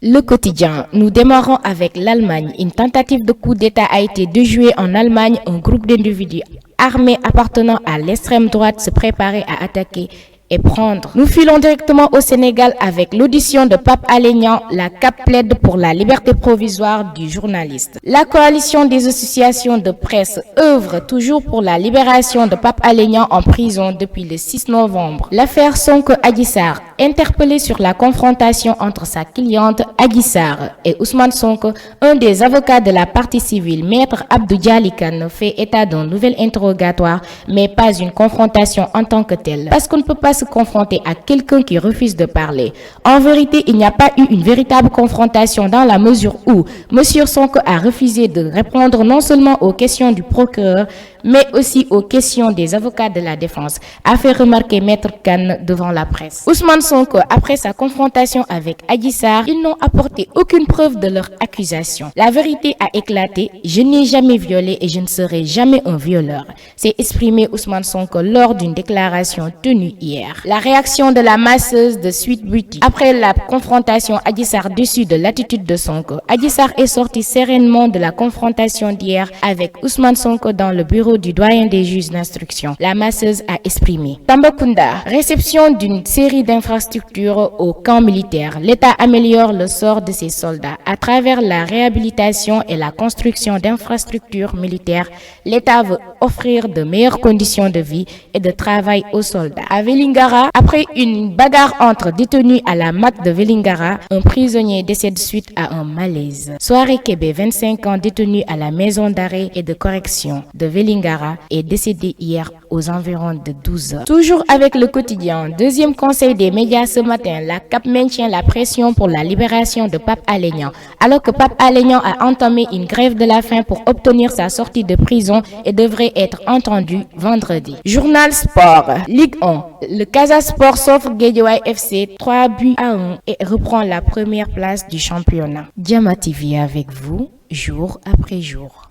Le quotidien. Nous démarrons avec l'Allemagne. Une tentative de coup d'État a été déjouée en Allemagne. Un groupe d'individus armés appartenant à l'extrême droite se préparait à attaquer et prendre. Nous filons directement au Sénégal avec l'audition de Pape Alé Niang. La CAP plaide pour la liberté provisoire du journaliste. La coalition des associations de presse œuvre toujours pour la libération de Pape Alé Niang en prison depuis le 6 novembre. L'affaire Sonko Adji Sarr, interpellé sur la confrontation entre sa cliente Adji Sarr et Ousmane Sonko, un des avocats de la partie civile, Maître Abdou Dialy Kane, fait état d'un nouvel interrogatoire, mais pas une confrontation en tant que telle. Parce qu'on ne peut pas se confronter à quelqu'un qui refuse de parler. En vérité, il n'y a pas eu une véritable confrontation dans la mesure où M. Sonko a refusé de répondre non seulement aux questions du procureur, mais aussi aux questions des avocats de la défense, a fait remarquer Maître Kane devant la presse. Ousmane Sonko, après sa confrontation avec Adji Sarr, ils n'ont apporté aucune preuve de leur accusation. La vérité a éclaté. Je n'ai jamais violé et je ne serai jamais un violeur, s'est exprimé Ousmane Sonko lors d'une déclaration tenue hier. La réaction de la masseuse de Sweet Beauty. Après la confrontation Adji Sarr déçue de l'attitude de Sonko, Adji Sarr est sortie sereinement de la confrontation d'hier avec Ousmane Sonko dans le bureau du doyen des juges d'instruction. La masseuse a exprimé. Tambacounda, réception d'une série d'infrastructures au camp militaire. L'État améliore le sort de ses soldats. À travers la réhabilitation et la construction d'infrastructures militaires, l'État veut offrir de meilleures conditions de vie et de travail aux soldats. À Vélingara, après une bagarre entre détenus à la MAC de Vélingara, un prisonnier décède suite à un malaise. Soirée Kébé, 25 ans, détenu à la maison d'arrêt et de correction de Vélingara, est décédé hier aux environs de 12 heures. Toujours avec le quotidien, deuxième conseil des médias ce matin, la CAP maintient la pression pour la libération de Pape Alé Niang, alors que Pape Alé Niang a entamé une grève de la faim pour obtenir sa sortie de prison et devrait être entendu vendredi. Journal Sport, Ligue 1. Le Casa Sport s'offre Guédiawaye FC 3-1 et reprend la première place du championnat. Diama TV avec vous, jour après jour.